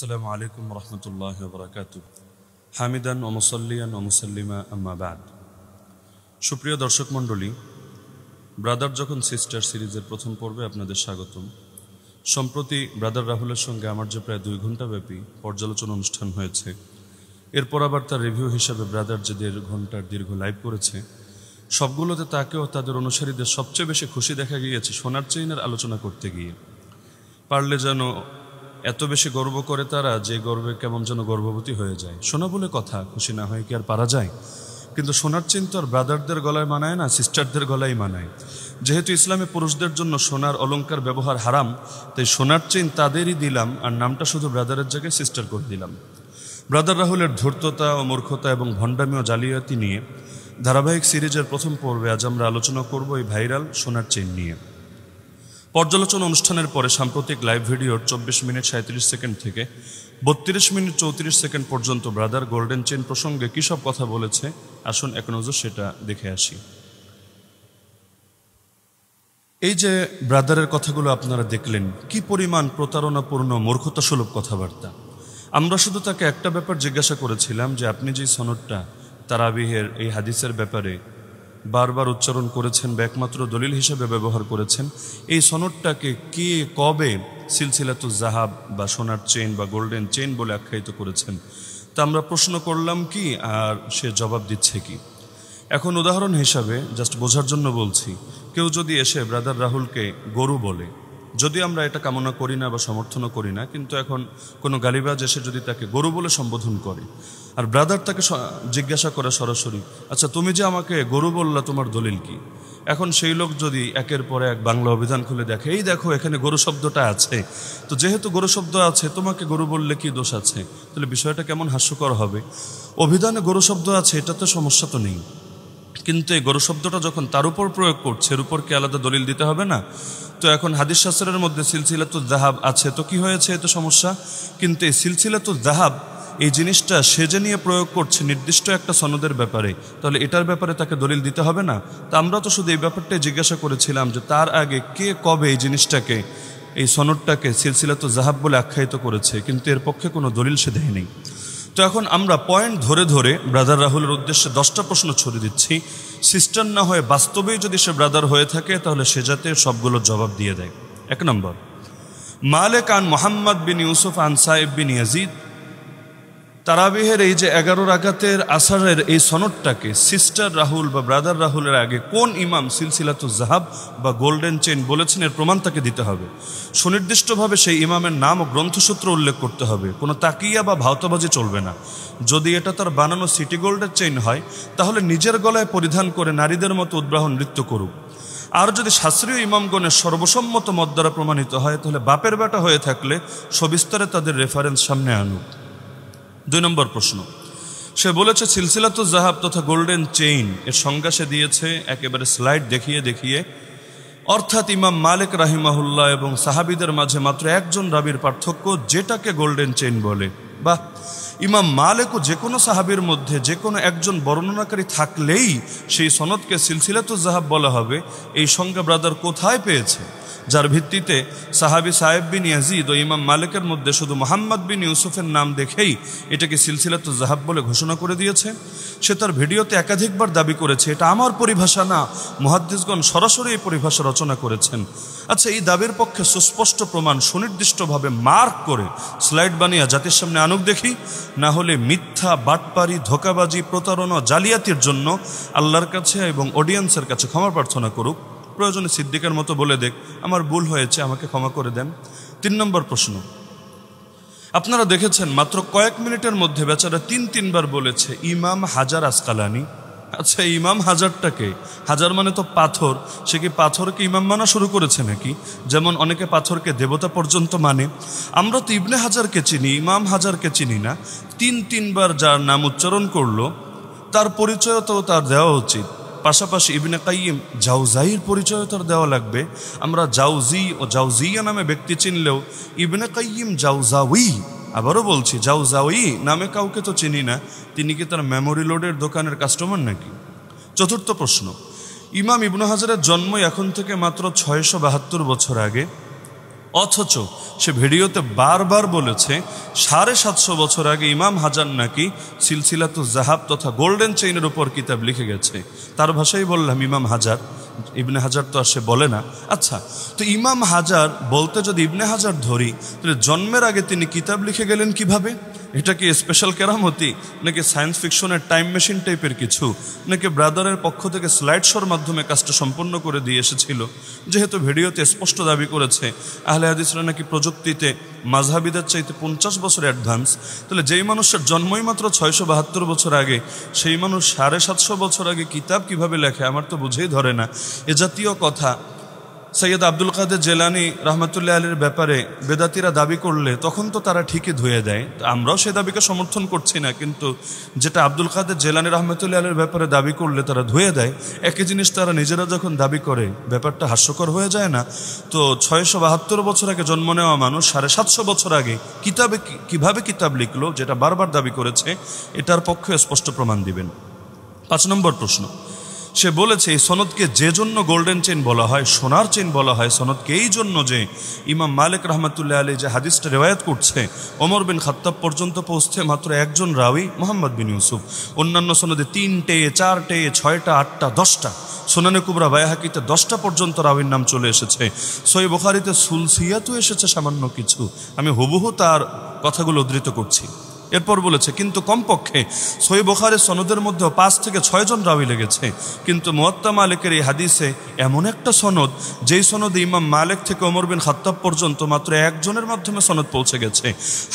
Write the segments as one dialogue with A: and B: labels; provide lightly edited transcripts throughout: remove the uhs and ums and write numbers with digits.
A: আসসালামু আলাইকুম রহমতুল্লাহ বরকাত হামিদান ও মুসল্লিয়ান ও মুসল্লিমা আম্মা বাদ। সুপ্রিয় দর্শক মণ্ডলী, ব্রাদার যখন সিস্টার সিরিজের প্রথম পর্বে আপনাদের স্বাগতম। সম্প্রতি ব্রাদার রাহুলের সঙ্গে আমার যে প্রায় 2 ঘন্টা ব্যাপী পর্যালোচনা অনুষ্ঠান হয়েছে, এরপর আবার তার রিভিউ হিসাবে ব্রাদার যে 1.5 ঘন্টার দীর্ঘ লাইভ করেছে, সবগুলোতে তাকেও তাদের অনুসারীদের সবচেয়ে বেশি খুশি দেখা গিয়েছে সোনার চেইনের আলোচনা করতে গিয়ে। পারলে যেন এত বেশি গর্ব করে তারা যে গর্বে কেমন যেন গর্ভবতী হয়ে যায়। সোনা বলে কথা, খুশি না হয়ে কি আর পারা যায়? কিন্তু সোনার চেইন তো আর ব্রাদারদের গলায় মানায় না, সিস্টারদের গলায় মানায়। যেহেতু ইসলামে পুরুষদের জন্য সোনার অলংকার ব্যবহার হারাম, তাই সোনার চেইন তাদেরই দিলাম, আর নামটা শুধু ব্রাদারের জায়গায় সিস্টার করে দিলাম। ব্রাদার রাহুলের ধূর্ততা ও মূর্খতা এবং ভণ্ডামি ও জালিয়াতি নিয়ে ধারাবাহিক সিরিজের প্রথম পর্বে আজ আমরা আলোচনা করব এই ভাইরাল সোনার চেইন নিয়ে। পর্যালোচনা অনুষ্ঠানের পরে সাম্প্রতিক লাইভ ভিডিওর 24 মিনিট 37 সেকেন্ড থেকে 32 মিনিট 34 সেকেন্ড পর্যন্ত ব্রাদার গোল্ডেন চেইন প্রসঙ্গে কী সব কথা বলেছে, আসুন এক নজর সেটা দেখে আসি। এই যে ব্রাদারের কথাগুলো আপনারা দেখলেন, কি পরিমাণ প্রতারণাপূর্ণ মূর্খতাসুলভ কথাবার্তা। আমরা শুধু তাকে একটা ব্যাপার জিজ্ঞাসা করেছিলাম যে আপনি যে সনদটা তারাবিহের এই হাদিসের ব্যাপারে বারবার উচ্চারণ করেছেন বা একমাত্র দলিল হিসেবে ব্যবহার করেছেন, এই সনদটাকে কে কবে সিলসিলাতুজ জাহাব বা সোনার চেইন বা গোল্ডেন চেইন বলে আখ্যায়িত করেছেন, তা আমরা প্রশ্ন করলাম কি, আর সে জবাব দিচ্ছে কি। এখন উদাহরণ হিসাবে জাস্ট বোঝার জন্য বলছি, কেউ যদি এসে ব্রাদার রাহুলকে গরু বলে, যদি আমরা এটা কামনা করি না বা সমর্থনও করি না, কিন্তু এখন কোনো গালিবাজ এসে যদি তাকে গরু বলে সম্বোধন করে, আর ব্রাদার তাকে জিজ্ঞাসা করে সরাসরি, আচ্ছা তুমি যে আমাকে গরু বললা, তোমার দলিল কি? এখন সেই লোক যদি একের পর এক বাংলা অভিধান খুলে দেখে, এই দেখো এখানে গরু শব্দটা আছে, তো যেহেতু গরু শব্দ আছে তোমাকে গরু বললে কি দোষ আছে? তাহলে বিষয়টা কেমন হাস্যকর হবে। অভিধানে গরু শব্দ আছে, এটাতে সমস্যা তো নেই, কিন্তু এই গরু শব্দটা যখন তার উপর প্রয়োগ করছে, এর উপর কি আলাদা দলিল দিতে হবে না? তো এখন হাদিস শাস্ত্রের মধ্যে সিলসিলাতুজ জাহাব আছে, তো কি হয়েছে, এত সমস্যা? কিন্তু এই সিলসিলাতুজ জাহাব এই জিনিসটা সে যে নিয়ে প্রয়োগ করছে নির্দিষ্ট একটা সনদের ব্যাপারে, তাহলে এটার ব্যাপারে তাকে দলিল দিতে হবে না? তা আমরা তো শুধু এই ব্যাপারটাই জিজ্ঞাসা করেছিলাম যে তার আগে কে কবে এই জিনিসটাকে, এই সনদটাকে সিলসিলাতুজ জাহাব বলে আখ্যায়িত করেছে, কিন্তু এর পক্ষে কোনো দলিল সে দেয়নি। তো এখন আমরা পয়েন্ট ধরে ধরে ব্রাদার রাহুলের উদ্দেশ্যে 10টা প্রশ্ন ছড়িয়ে দিচ্ছি। সিস্টার না হয়ে বাস্তবেই যদি সে ব্রাদার হয়ে থাকে, তাহলে সে যাতে সবগুলো জবাব দিয়ে দেয়। 1 নম্বর, মালিক আন মোহাম্মদ বিন ইউসুফ আন সাইব বিন ইয়াজিদ, তারাবিহের এই যে 11 রাকাতের আসরের এই সনদটাকে সিস্টার রাহুল বা ব্রাদার রাহুলের আগে কোন ইমাম সিলসিলাতুজ জাহাব বা গোল্ডেন চেইন বলেছেন, এর প্রমাণ তাকে দিতে হবে। সুনির্দিষ্টভাবে সেই ইমামের নাম ও গ্রন্থসূত্র উল্লেখ করতে হবে, কোনো তাকিয়া বা ভাওতাবাজি চলবে না। যদি এটা তার বানানো সিটি গোল্ডের চেইন হয়, তাহলে নিজের গলায় পরিধান করে নারীদের মতো উদ্বাহন নৃত্য করুক। আর যদি শাস্ত্রীয় ইমামগণের সর্বসম্মত মত দ্বারা প্রমাণিত হয়, তাহলে বাপের বেটা হয়ে থাকলে সবিস্তারে তাদের রেফারেন্স সামনে আনুক। 2 নম্বর প্রশ্ন, সে বলেছে সিলসিলাতুজ জাহাব তথা গোল্ডেন চেইন এর সংজ্ঞা সে দিয়েছে একেবারে স্লাইড দেখিয়ে দেখিয়ে, অর্থাৎ ইমাম মালিক রাহিমাহুল্লাহ এবং সাহাবিদের মাঝে মাত্র একজন রাবির পার্থক্য, যেটাকে গোল্ডেন চেইন বলে। বা ইমাম মালিক ও যে কোনো সাহাবির মধ্যে যে কোনো একজন বর্ণনাকারী থাকলেই সেই সনদকে সিলসিলাতুজ জাহাব বলা হবে, এই সংজ্ঞা ব্রাদার কোথায় পেয়েছে? যার ভিত্তিতে সাহাবি সাহেব বিন ইয়াজিদ ও ইমাম মালিকের মধ্যে শুধু মোহাম্মদ বিন ইউসুফের নাম দেখেই এটাকে সিলসিলাতুজ জাহাব বলে ঘোষণা করে দিয়েছে। সে তার ভিডিওতে একাধিকবার দাবি করেছে এটা আমার পরিভাষা না, মুহাদ্দিসগণ সরাসরি এই পরিভাষা রচনা করেছেন। আচ্ছা, এই দাবির পক্ষে সুস্পষ্ট প্রমাণ সুনির্দিষ্টভাবে মার্ক করে স্লাইড বানিয়ে জাতির সামনে আনুক দেখি, না হলে মিথ্যা, বাটপারি, ধোঁকাবাজি, প্রতারণা, জালিয়াতির জন্য আল্লাহর কাছে এবং অডিয়েন্সের কাছে ক্ষমা প্রার্থনা করুক। প্রয়োজনে সিদ্দিকের মতো বলে দেখ, আমার ভুল হয়েছে, আমাকে ক্ষমা করে দেন। 3 নম্বর প্রশ্ন, আপনারা দেখেছেন মাত্র কয়েক মিনিটের মধ্যে বেচারা 3বার বলেছে ইমাম হাজার আসকালানি। আচ্ছা, ইমাম হাজারটাকে, হাজার মানে তো পাথর, সে কি পাথরকে ইমাম মানা শুরু করেছে নাকি? যেমন অনেকে পাথরকে দেবতা পর্যন্ত মানে। আমরা তো ইবনে হাজারকে চিনি, ইমাম হাজারকে চিনি না। 3বার যার নাম উচ্চারণ করলো তার পরিচয় তো তার দেওয়া উচিত। পাশাপাশি ইবনে কাইয়িম জাওজাইর পরিচয় তার দেওয়া লাগবে। আমরা জাওজি ও জাওজিয়া নামে ব্যক্তি চিনলেও ইবনে কাইয়িম জাওজাউই, আবারও বলছি জাওজাউই নামে কাউকে তো চিনি না। তিনি কি তার মেমোরি লোডের দোকানের কাস্টমার নাকি? 4র্থ প্রশ্ন, ইমাম ইবনে হাজারের জন্ম এখন থেকে মাত্র 672 বছর আগে। অথচ সে ভিডিওতে বারবার বলেছে 750 বছর আগে ইমাম হাজার নাকি সিলসিলাতুজ জাহাব তথা গোল্ডেন চেইনের উপর কিতাব লিখে গেছে। তার ভাষাই বললাম ইমাম হাজার, ইবনে হাজার তো আর সে বলে না। আচ্ছা, তো ইমাম হাজার বলতে যদি ইবনে হাজার ধরি, তাহলে জন্মের আগে তিনি কিতাব লিখে গেলেন কিভাবে? এটা কি স্পেশাল কেরামতি, নাকি সায়েন্স ফিকশনের টাইম মেশিন টাইপের কিছু, নাকি ব্রাদারের পক্ষ থেকে স্লাইড শোর মাধ্যমে কাজটা সম্পন্ন করে দিয়ে এসেছিল? যেহেতু ভিডিওতে স্পষ্ট দাবি করেছে আহলে হাদিসরা নাকি প্রযুক্তিতে মাযহাবিদের চাইতে 50 বছর অ্যাডভান্স, তাহলে যেই মানুষের জন্মই মাত্র 672 বছর আগে, সেই মানুষ 750 বছর আগে কিতাব কিভাবে লেখে? আমার তো বুঝেই ধরে না। এ জাতীয় কথা সৈয়দ আব্দুল কাদের জেলানী রহমতুল্লাহ আলীর ব্যাপারে বেদাতিরা দাবি করলে তখন তো তারা ঠিকই ধুয়ে দেয়, আমরাও সে দাবিকে সমর্থন করছি না, কিন্তু যেটা আব্দুল কাদের জেলানী রহমতুল্লাহ আলীর ব্যাপারে দাবি করলে তারা ধুয়ে দেয়, একই জিনিস তারা নিজেরা যখন দাবি করে ব্যাপারটা হাস্যকর হয়ে যায় না? তো 672 বছর আগে জন্ম নেওয়া মানুষ 750 বছর আগে কিভাবে কিতাব লিখলো, যেটা বারবার দাবি করেছে, এটার পক্ষে স্পষ্ট প্রমাণ দিবেন। 5 নম্বর প্রশ্ন, সে বলেছে এই সনদকে যে জন্য গোল্ডেন চেইন বলা হয়, সোনার চেইন বলা হয় সনদকে এই জন্য যে ইমাম মালিক রহমতুল্লাহ আলী যে হাদিসটা রেওয়ায়াত করছে ওমর বিন খাত্তাব পর্যন্ত পৌঁছতে মাত্র একজন রাওয়ী মুহাম্মদ বিন ইউসুফ। অন্যান্য সনদে 3টে 4টে 6টা 8টা 10টা, সুনানে কুবরা বাইহাকিতে 10টা পর্যন্ত রাওয়ীর নাম চলে এসেছে। সহিহ বুখারীতে সুলসিয়াতও এসেছে সামান্য কিছু। আমি হুবহু তার কথাগুলো উদ্ধৃত করছি। এরপর বলেছে কিন্তু কমপক্ষে সহিহ বুখারীর সনদের মধ্যে 5 থেকে 6 জন রাওয়ী লেগেছে, কিন্তু মুয়াত্তা মালিকের এই হাদিসে এমন একটা সনদ যেই সনদে ইমাম মালিক থেকে ওমর বিন খাত্তাব পর্যন্ত মাত্র একজনের মাধ্যমে সনদ পৌঁছে গেছে।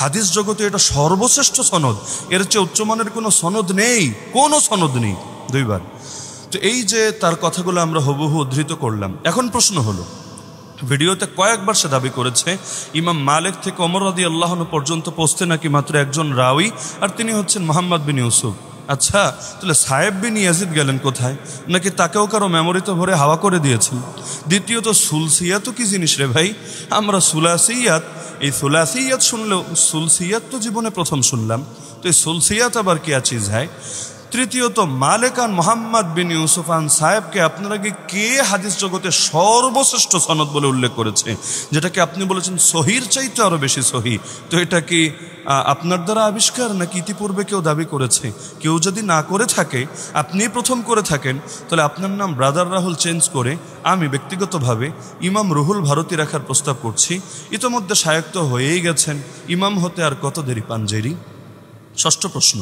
A: হাদিস জগতে এটা সর্বশ্রেষ্ঠ সনদ, এর চেয়ে উচ্চমানের কোনো সনদ নেই, কোনো সনদ নেই। 2 বার। তো এই যে তার কথাগুলো আমরা হুবহু উদ্ধৃত করলাম। এখন প্রশ্ন হলো, ভিডিওতে কয়েকবার সে দাবি করেছে ইমাম মালিক থেকে ওমর রাদিয়াল্লাহু আনহু পর্যন্ত পৌঁছতে নাকি মাত্র একজন রাওয়ী, আর তিনি হচ্ছেন মুহাম্মদ বিন ইউসুফ। আচ্ছা, তাহলে সাহেব বিন ইয়াজিদ গেলেন কোথায়? নাকি তাকেও কারো মেমোরিতে ভরে হাওয়া করে দিয়েছেন? দ্বিতীয়ত সুলসিয়াত কি জিনিস রে ভাই? আমরা সুলাসিয়াত, এই সুলাসিয়াত শুনলেও সুলসিয়াত তো জীবনে প্রথম শুনলাম, তো এই সুলসিয়াত আবার কি চিজ হয়? তৃতীয়ত মালিকান মোহাম্মদ বিন ইউসুফান সাহেবকে আপনার আগে কে হাদিস জগতে সর্বশ্রেষ্ঠ সনদ বলে উল্লেখ করেছে, যেটাকে আপনি বলেছেন সহির চাইতে আরও বেশি সহি? তো এটা কি আপনার দ্বারা আবিষ্কার নাকি ইতিপূর্বে কেউ দাবি করেছে? কেউ যদি না করে থাকে, আপনি প্রথম করে থাকেন, তাহলে আপনার নাম ব্রাদার রাহুল চেঞ্জ করে আমি ব্যক্তিগতভাবে ইমাম রুহুল ভারতী রাখার প্রস্তাব করছি। ইতোমধ্যে শায়ক তো হয়েই গেছেন, ইমাম হতে আর কত দেরি পাঞ্জেরি? 6ষ্ঠ প্রশ্ন,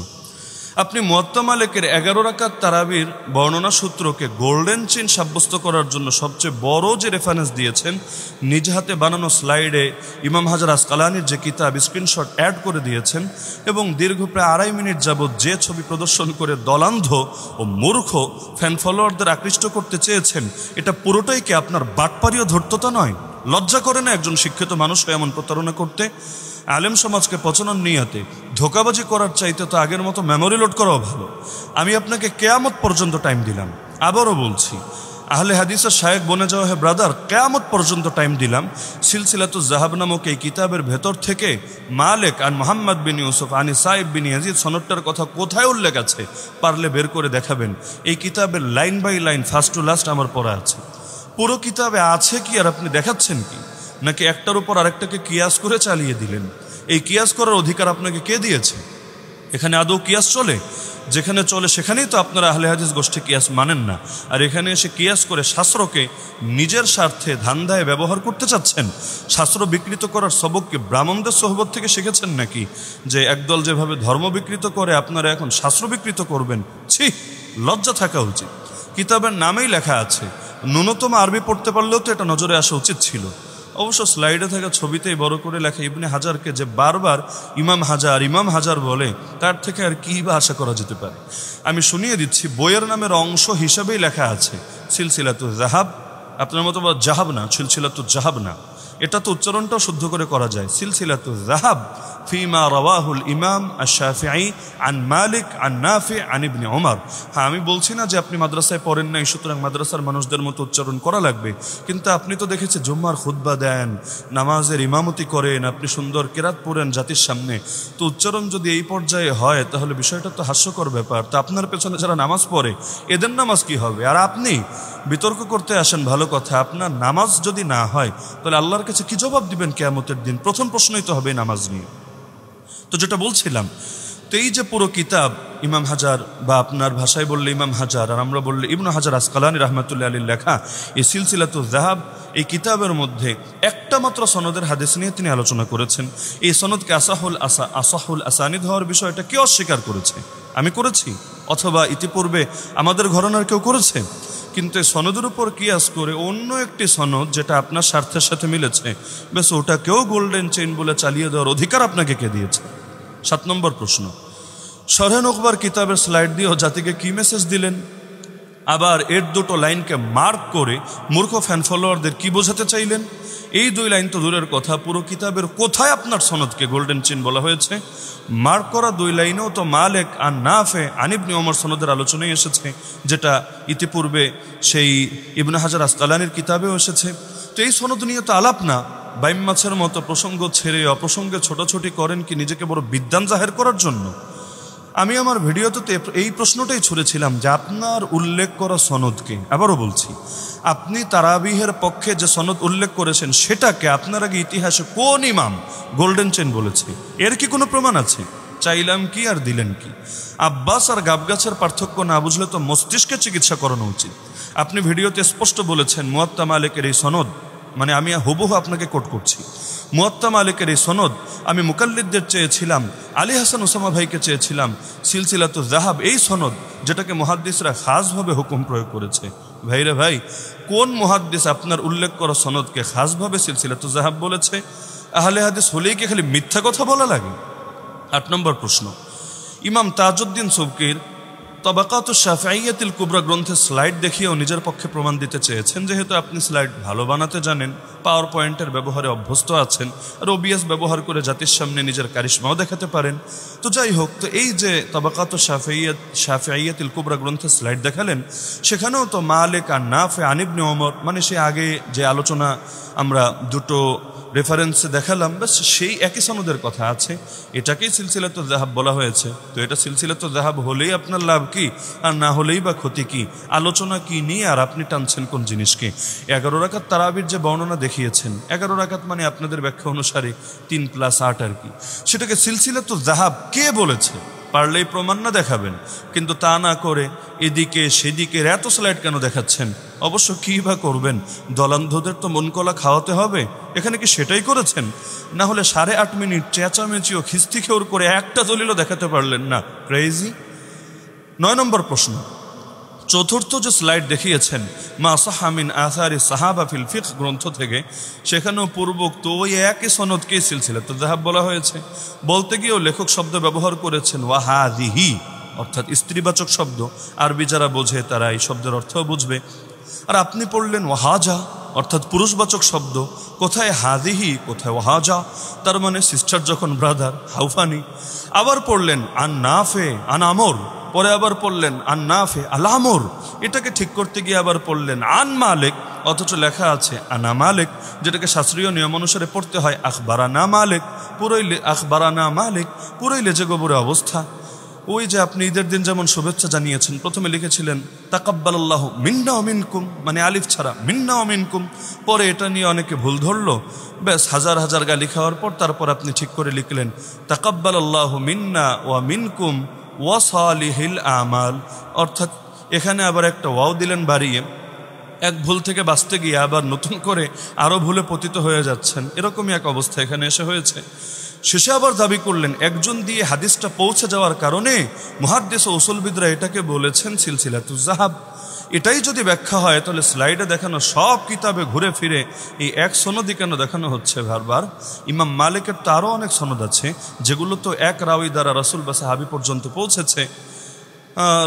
A: আপনি মুয়াত্তা মালিকের 11 রাকাত তারাবির বর্ণনা সূত্রকে গোল্ডেন চেইন সাব্যস্ত করার জন্য সবচেয়ে বড় যে রেফারেন্স দিয়েছেন, নিজ হাতে বানানো স্লাইডে ইমাম হাজার আসকালানির যে কিতাব স্ক্রিনশট অ্যাড করে দিয়েছেন, এবং দীর্ঘ প্রায় 2.5 মিনিট যাবৎ যে ছবি প্রদর্শন করে দলান্ধ ও মূর্খ ফ্যান ফলোয়ারদের আকৃষ্ট করতে চেয়েছেন, এটা পুরোটাই কি আপনার বাটপারি ও ধূর্ততা নয়? লজ্জা করে না একজন শিক্ষিত মানুষ এমন প্রতারণা করতে? আলেম সমাজকে পচানোর নিয়তে ধোকাবাজি করার চাইতে তো আগের মতো মেমোরি লোড করাও ভালো। আমি আপনাকে কিয়ামত পর্যন্ত টাইম দিলাম, আবারও বলছি, আহলে হাদিসের শায়েখ বনে যাওয়া হে ব্রাদার, কিয়ামত পর্যন্ত টাইম দিলাম। সিলসিলাতুজ জাহাব নামক এই কিতাবের ভেতর থেকে মালিক আর মুহাম্মদ বিন ইউসুফ আনি সাইব বিন ইয়াজিদ সনদটার কথা কোথায় উল্লেখ আছে পারলে বের করে দেখাবেন। এই কিতাবের line by line first to last আমার পড়া আছে। পুরো কিতাবে আছে কি আর আপনি দেখাচ্ছেন কি? নাকি একটার উপর আরেকটাকে কিয়াস করে চালিয়ে দিলেন? এই কিয়াস করার অধিকার আপনাকে কে দিয়েছে? এখানে আদৌ কিয়াস চলে? যেখানে চলে সেখানেই তো আপনারা আহলে হাদিস গোষ্ঠী কিয়াস মানেন না, আর এখানে এসে কিয়াস করে শাস্ত্রকে নিজের স্বার্থে ধান্দায় ব্যবহার করতে চাচ্ছেন। শাস্ত্র বিকৃত করার সবককে ব্রাহ্মণদের সোহবত থেকে শিখেছেন নাকি? যে একদল যেভাবে ধর্ম বিকৃত করে আপনারা এখন শাস্ত্র বিকৃত করবেন? ছি, লজ্জা থাকা উচিত। কিতাবের নামেই লেখা আছে, ন্যূনতম আরবি পড়তে পারলেও তো এটা নজরে আসা উচিত ছিল। অবশ্য স্লাইডে থাকা ছবিতেই বড় করে লেখা ইবনে হাজারকে যে বারবার ইমাম হাজার বলে, তার থেকে আর কী বা আশা করা যেতে পারে? আমি শুনিয়ে দিচ্ছি, বইয়ের নামের অংশ হিসাবেই লেখা আছে সিলসিলাতুজ জাহাব। আপনার মতো জাহাব না, সিলসিলাতুজ জাহাব না, এটা তো উচ্চারণটাও শুদ্ধ করে করা যায়। সিলসিলাতুজ জাহাব ফিমা রাওয়াহুল ইমাম আশ-শাফিঈ আন মালিক আন নাফি আন ইবনে ওমর। হ্যাঁ, আমি বলছি না যে আপনি মাদ্রাসায় পড়েন নাই সুতরাং মাদ্রাসার মানুষদের মতো উচ্চারণ করা লাগবে, কিন্তু আপনি তো দেখেছি জুম্মার খুতবা দেন, নামাজের ইমামতি করেন, আপনি সুন্দর কেরাত পড়েন জাতির সামনে, তো উচ্চারণ যদি এই পর্যায়ে হয় তাহলে বিষয়টা তো হাস্যকর ব্যাপার। তো আপনার পেছনে যারা নামাজ পড়ে এদের নামাজ কি হবে? আর আপনি বিতর্ক করতে আসেন, ভালো কথা, আপনার নামাজ যদি না হয় তাহলে আল্লাহর কাছে কি জবাব দিবেন কিয়ামতের দিন? প্রথম প্রশ্নই তো হবে নামাজ নিয়ে। তো যেটা বলছিলাম, তো এই যে পুরো কিতাব ইমাম হাজার, বা আপনার ভাষায় বললে ইমাম হাজার আর আমরা বললে ইবনু হাজার আসকালানী রাহমাতুল্লাহ আলাইহির লেখা এই সিলসিলাতুয যাহাব, এই কিতাবের মধ্যে একটা মাত্র সনদের হাদিস নিয়ে তিনি আলোচনা করেছেন। এই সনদকে আসাহুল আসানিদ হওয়ার বিষয়টা কে অস্বীকার করেছে? আমি করেছি, অথবা ইতিপূর্বে আমাদের ঘরানার কেউ করেছে? কিন্তু এই সনদের উপর কিয়াস করে অন্য একটি সনদ যেটা আপনার স্বার্থের সাথে মিলেছে, বেশ ওটাকেও গোল্ডেন চেইন বলে চালিয়ে দেওয়ার অধিকার আপনাকে কে দিয়েছে? 7 নম্বর প্রশ্ন, শরহে নুখবার কিতাবের স্লাইড দিয়েও জাতিকে কি মেসেজ দিলেন? আবার এর দুটো লাইনকে মার্ক করে মূর্খ ফ্যান ফলোয়ারদের কি বোঝাতে চাইলেন? এই 2 লাইন তো দূরের কথা, পুরো কিতাবের কোথায় আপনার সনদকে গোল্ডেন চেইন বলা হয়েছে? মার্ক করা 2 লাইনেও তো মালিক আর নাফে আন ইবনে ওমর সনদের আলোচনায় এসেছে, যেটা ইতিপূর্বে সেই ইবনে হাজার আসকালানির কিতাবেও এসেছে। তো এই সনদ নিয়ে তো আলাপ না, বাইম মাছের মতো প্রসঙ্গ ছেড়ে অপ্রসঙ্গে ছোটাছুটি করেন কি নিজেকে বড় বিদ্বান জাহের করার জন্য? আমি আমার ভিডিওতে এই প্রশ্নটাই ছুড়েছিলাম যে আপনার উল্লেখ করা সনদকে, আবারও বলছি, আপনি তারাবিহের পক্ষে যে সনদ উল্লেখ করেছেন সেটাকে আপনার আগে ইতিহাসে কোন ইমাম গোল্ডেন চেইন বলেছে? এর কি কোনো প্রমাণ আছে? চাইলাম কি আর দিলেন কি? আব্বাস আর গাবগাছের পার্থক্য না বুঝলে তো মস্তিষ্কে চিকিৎসা করানো উচিত। আপনি ভিডিওতে স্পষ্ট বলেছেন মুয়াত্তা মালিকের এই সনদ, মানে আমি হুবহু আপনাকে কোট করছি, মুয়াত্তা মালিকের এই সনদ আমি মুকাল্লিদদের চেয়েছিলাম, আলী হাসান ওসামা ভাইকে চেয়েছিলাম, সিলসিলাতুয যাহাব এই সনদ যেটাকে মুহাদ্দিসরা খাসভাবে হুকুম প্রয়োগ করেছে। ভাইরে ভাই, কোন মুহাদ্দিস আপনার উল্লেখ করা সনদকে খাসভাবে সিলসিলাতুয যাহাব বলেছে? আহলে হাদিস হলেই কি খালি মিথ্যা কথা বলা লাগে? 8 নম্বর প্রশ্ন, ইমাম তাজউদ্দিন সুবকির তাবাকাতুশ শাফিঈয়াতুল কুবরা গ্রন্থের স্লাইড দেখিয়েও নিজের পক্ষে প্রমাণ দিতে চেয়েছেন, যেহেতু আপনি স্লাইড ভালো বানাতে জানেন, পাওয়ার পয়েন্টের ব্যবহারে অভ্যস্ত আছেন, আর ওবিএস ব্যবহার করে জাতির সামনে নিজের কারিশমাও দেখাতে পারেন। তো যাই হোক, তো এই যে তাবাকাতুশ শাফিঈয়াতুল কুবরা গ্রন্থের স্লাইড দেখালেন, সেখানেও তো মালিক আর নাফে আন ইবনে ওমর, মানে সে আগে যে আলোচনা আমরা দুটো রেফারেন্সে দেখালাম, বাস সেই একই সনদের কথা আছে, এটাকেই সিলসিলাতুয যাহাব বলা হয়েছে। তো এটা সিলসিলাতুয যাহাব হলেই আপনার লাভ কি, আর না হলেই বা ক্ষতি কি? আলোচনা কি নিয়ে আর আপনি টানছেন কোন জিনিসকে? 11 রাকাত তারাবির যে বর্ণনা দেখিয়েছেন, 11 রাকাত মানে আপনাদের ব্যাখ্যা অনুসারে 3 + 8 আর কি, সেটাকে সিলসিলাতুয যাহাব কে বলেছে? পারলেই প্রমাণ না দেখাবেন, কিন্তু তা না করে এদিকে সেদিকের এত স্লাইড কেন দেখাচ্ছেন? অবশ্য কী বা করবেন, দলান্ধদের তো মন কলা খাওয়াতে হবে, এখানে কি সেটাই করেছেন? না হলে 8.5 মিনিট চেঁচামেচি ও খিস্তি খেউর করে একটা দলিলও দেখাতে পারলেন না? ক্রেজি। 9 নম্বর প্রশ্ন, চতুর্থ যে স্লাইড দেখিয়েছেন মা সাহা মিন আসারি সাহাবা ফিল ফিকহ গ্রন্থ থেকে, সেখানেও পূর্বোক্ত ওই একই সনদকে সিলসিলাতুয যাহাব বলা হয়েছে। বলতে গিয়েও লেখক শব্দ ব্যবহার করেছেন ওয়াহাদিহি, অর্থাৎ স্ত্রীবাচক শব্দ। আরবি যারা বোঝে তারা এই শব্দের অর্থও বুঝবে। আর আপনি পড়লেন ওয়াহাজা, অর্থাৎ পুরুষবাচক শব্দ। কোথায় হাদিহি, কোথায় ওয়াহাজা, তার মানে সিস্টার যখন ব্রাদার, হাউফানি। আবার পড়লেন আন নাফে আন আমর, পরে আবার পড়লেন আন নাফে আল আমর। এটাকে ঠিক করতে গিয়ে আবার পড়লেন আন মালিক, অথচ লেখা আছে আনা মালিক, যেটাকে শাস্ত্রীয় নিয়ম অনুসারে পড়তে হয় আখবারানা মালিক, আখবারানা মালিক, পুরোই লেজে গোবরে অবস্থা। ওই যে আপনি ঈদের দিন যেমন শুভেচ্ছা জানিয়েছেন, প্রথমে লিখেছিলেন তাকাব্বালাল্লাহু মিন্না ওয়া মিনকুম, মানে আলিফ ছাড়া মিন্না ওয়া মিনকুম। পরে এটা নিয়ে অনেকে ভুল ধরলো, ব্যাস হাজার হাজার গালি খাওয়ার পর তারপর আপনি ঠিক করে লিখলেন তাকাব্বালাল্লাহু মিন্না ওয়া মিনকুম ওয়া সালিহিল আমাল, অর্থাৎ এখানে আবার একটা ওয়াও দিলেন বাড়িয়ে। এক ভুল থেকে বাঁচতে গিয়ে আবার নতুন করে আরও ভুলে পতিত হয়ে যাচ্ছেন, এরকমই এক অবস্থা এখানে এসে হয়েছে। শেষে আবার দাবি করলেন একজন দিয়ে হাদিসটা পৌঁছে যাওয়ার কারণে মুহাদ্দিস ও উসুলবিদরা এটাকে বলেছেন সিলসিলাতুয যাহাব। এটাই যদি ব্যাখ্যা হয়, তাহলে স্লাইডে দেখানো সব কিতাবে ঘুরে ফিরে এই এক সনদই কেন দেখানো হচ্ছে বারবার? ইমাম মালিকের তো আরও অনেক সনদ আছে, যেগুলো তো এক রাওয়ী দ্বারা রাসূল বা সাহাবী পর্যন্ত পৌঁছেছে।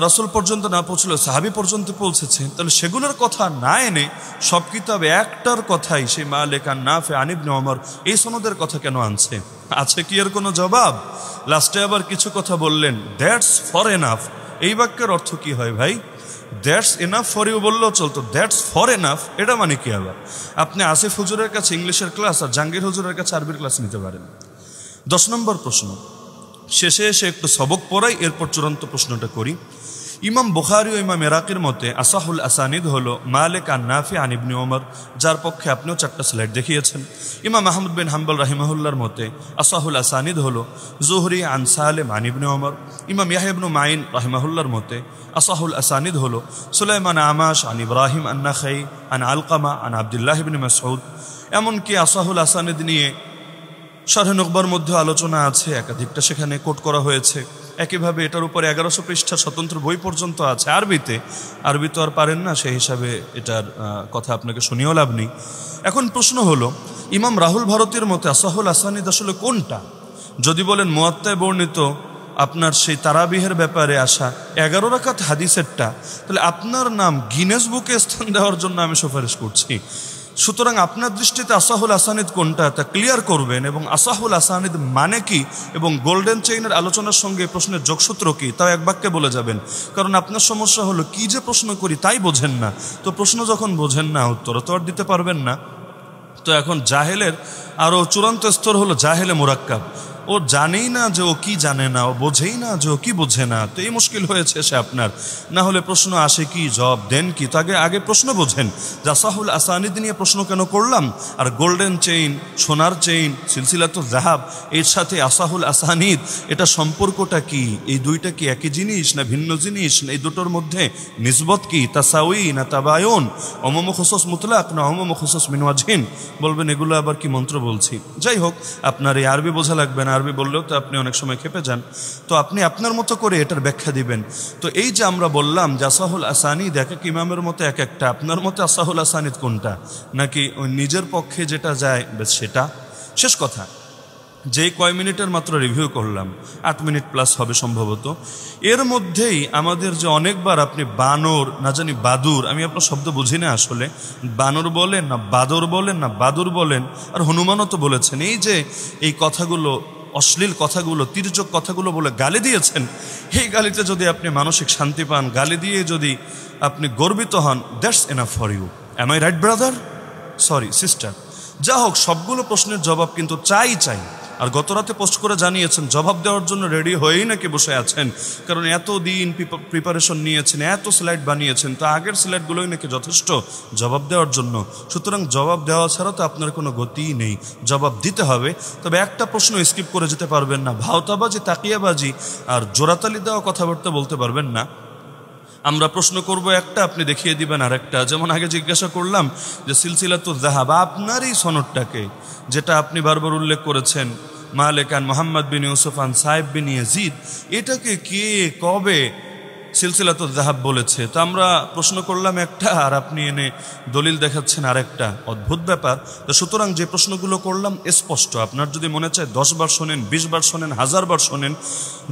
A: রাসূল পর্যন্ত না পৌঁছলো, সাহাবী পর্যন্ত পৌঁছেছে, তাহলে সেগুলোর কথা না এনে সব কিতাবে একটার কথাই সেই মালিক আন নাফি আন ইবনে ওমর এই সনদের কথা কেন আনছে? আছে কি এর কোনো জবাব? লাস্টে আবার কিছু কথা বললেন, দ্যাটস ফর এনাফ। এই বাক্যের অর্থ কি হয় ভাই? দ্যাটস এনাফ ফর ইউ বললেও চলতো, দ্যাটস ফর এনাফ এটা মানে কি? আবার আপনি আসিফ হুজুরের কাছে ইংলিশের ক্লাস আর জাহাঙ্গীর হুজুরের কাছে আরবির ক্লাস নিতে পারেন। 10 নম্বর প্রশ্ন, শেষে এসে একটু সবক পড়াই, এরপর চূড়ান্ত প্রশ্নটা করি। ইমাম বুখারী ও ইমাম ইরাকির মতে আসাহুল আসানিদ হলো মালিক আন নাফি আন ইবনে ওমর, যার পক্ষে আপনিও 4টা স্লাইড দেখিয়েছেন। ইমাম আহমদ বিন হাম্বল রাহিমাহুল্লাহর মতে আসাহুল আসানিদ হলো জুহরি আন সালেম আন ইবনে ওমর। ইমাম ইয়াহয়া ইবনে মাইন রাহিমাহুল্লাহর মতে আসাহুল আসানিদ হলো সুলাইমান আমাশ আন ইব্রাহিম আন নাখাই আন আলকামা আন আব্দুল্লাহ ইবনে মাসউদ। এমনকি আসাহুল আসানিদ নিয়ে শারহে নুকবার মধ্যে আলোচনা আছে, একাধিকটা সেখানে কোট করা হয়েছে। একইভাবে এটার উপরে 1100 পৃষ্ঠা স্বতন্ত্র বই পর্যন্ত আছে আরবিতে। আরবি তো আর পারেন না, সেই হিসাবে এটার কথা আপনাকে শুনিয়েও লাভ নেই। এখন প্রশ্ন হলো, ইমাম রাহুল ভারতীর মতে আসাহুল আসানিদ আসলে কোনটা? যদি বলেন মুয়াত্তায় বর্ণিত আপনার সেই তারাবিহের ব্যাপারে আসা 11 রাকাত হাদিসেরটা, তাহলে আপনার নাম গিনেস বুকে স্থান দেওয়ার জন্য আমি সুপারিশ করছি। সুতরাং আপনার দৃষ্টিতে আসাহুল আসানিদ কোনটা তা ক্লিয়ার করবেন, এবং আসাহুল আসানিদ মানে কি এবং গোল্ডেন চেইনের আলোচনার সঙ্গে প্রশ্নের যোগসূত্র কি তাও এক বাক্যে বলে যাবেন। কারণ আপনার সমস্যা হলো কি যে প্রশ্ন করি তাই বোঝেন না। তো প্রশ্ন যখন বোঝেন না, উত্তরও তো আর দিতে পারবেন না। তো এখন জাহেলের আরও চূড়ান্ত স্তর হলো জাহেলে মুরাক্কাব। ও জানেই না যে ও কি জানে না, ও বোঝেই না যে ও কি বোঝে না। তো এই মুশকিল হয়েছে সে আপনার। না হলে প্রশ্ন আসে কি, জবাব দেন কি? তো আগে প্রশ্ন বোঝেন। আসাহুল আসানিদ নিয়ে প্রশ্ন কেন করলাম, আর গোল্ডেন চেইন, সোনার চেইন, সিলসিলাতুল যাহাব, এর সাথে আসাহুল আসানিদ এটা সম্পর্কটা কি? এই দুইটা কি একই জিনিস না ভিন্ন জিনিস? না এই দুটোর মধ্যে নিসবত কি, তাসাউই না তাবায়ুন, উমুম খুসুস মুতলাক না উমুম খুসুস মিন ওয়াজহিন? বলবেন এগুলো আবার কি মন্ত্র বলছি। যাই হোক, আপনার এই আরবি বোঝা লাগবে না, আরবি বললেও তো আপনি অনেক সময় খেপে যান। তো আপনি আপনার মতো করে এটার ব্যাখ্যা দিবেন। তো এই যে আমরা বললাম যে আসাহুল আসানিদ এক এক ইমামের মতো এক একটা, আপনার মতে আসাহুল আসানিদ কোনটা? নাকি ওই নিজের পক্ষে যেটা যায় বেশ সেটা? শেষ কথা, যেই কয় মিনিটের মাত্র রিভিউ করলাম, 8 মিনিট প্লাস হবে সম্ভবত, এর মধ্যেই আমাদের যে অনেকবার আপনি বানর না জানি বাদুর, আমি আপনার শব্দ বুঝি না আসলে, বানর বলেন না বাদর বলেন না বাদুর বলেন, আর হনুমানও তো বলেছেন, এই যে এই কথাগুলো, অশ্লীল কথাগুলো, তির্যক কথাগুলো বলে গালি দিয়েছেন, এই গালিতে যদি আপনি মানসিক শান্তি পান, গালি দিয়ে যদি আপনি গর্বিত হন, that's enough for you. Am I right brother? Sorry sister. যা হোক, সবগুলো প্রশ্নের জবাব কিন্তু চাই। আর গত রাতে পোস্ট করে জানিয়েছেন জবাব দেওয়ার জন্য রেডি হয়েই নাকি বসে আছেন, কারণ এত দিন প্রিপারেশন নিয়েছেন, এত স্লাইড বানিয়েছেন, তো আগের স্লাইডগুলোই নাকি যথেষ্ট জবাব দেওয়ার জন্য। সুতরাং জবাব দেওয়া ছাড়া তো আপনার কোনো গতিই নেই, জবাব দিতে হবে। তবে একটা প্রশ্ন স্কিপ করে যেতে পারবেন না, ভাওতাবাজি, তাকিয়াবাজি আর জোরাতালি দেওয়া কথাবার্তা বলতে পারবেন না। আমরা প্রশ্ন করব একটা, আপনি দেখিয়ে দিবেন আরেকটা। যেমন আগে জিজ্ঞাসা করলাম যে সিলসিলাতুল যাহাব, আপনার এই সনদটাকে যেটা আপনি বারবার উল্লেখ করেছেন, মালিক আন মুহাম্মদ বিন ইউসুফ আন সাহেব বিন ইয়াজিদ, এটাকে কে কবে সিলসিলাতুল যাহাব বলেছে? তো আমরা প্রশ্ন করলাম একটা, আর আপনি এনে দলিল দেখাচ্ছেন আরেকটা। অদ্ভুত ব্যাপার। তো সুতরাং যে প্রশ্নগুলো করলাম স্পষ্ট, আপনার যদি মনে চায় 10 বার শোনেন, 20 বার শোনেন, 1000 বার শোনেন,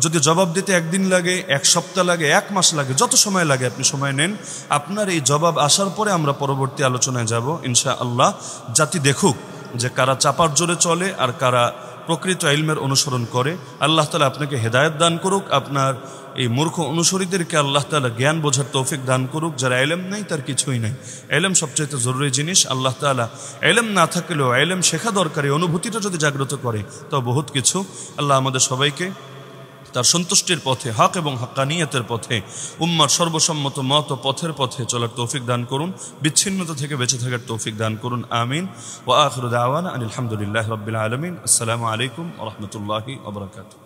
A: যদি জবাব দিতে 1 দিন লাগে, 1 সপ্তাহ লাগে, 1 মাস লাগে, যত সময় লাগে আপনি সময় নেন। আপনার এই জবাব আসার পরে আমরা পরবর্তী আলোচনায় যাব ইনশাআল্লাহ। জাতি দেখুক যে কারা চাপার জোরে চলে আর কারা প্রকৃত ইলমের অনুসরণ করে। আল্লাহ তাআলা আপনাকে হেদায়েত দান করুক, আপনার এই মূর্খ অনুসরীদেরকে আল্লাহ তাআলা জ্ঞান বোঝার তৌফিক দান করুক। যারা ইলম নাই তার কিছুই নাই। ইলম সবচেয়ে জরুরি জিনিস। আল্লাহ তাআলা ইলম না থাকলেও ইলম শেখা দরকারি অনুভূতিটা যদি জাগ্রত করে তো বহুত কিছু। আল্লাহ আমাদের সবাইকে তার সন্তুষ্টির পথে, হক এবং হাক্কানিয়তের পথে, উম্মার সর্বসম্মত মত ও পথের পথে চলার তৌফিক দান করুন, বিচ্ছিন্নতা থেকে বেঁচে থাকার তৌফিক দান করুন। আমিন। ওয়া আখিরু দাওয়ানা আনিল হামদুলিল্লাহি রাব্বিল আলামিন। আসসালামু আলাইকুম ওয়া রাহমাতুল্লাহি ওয়া বারাকাতুহু।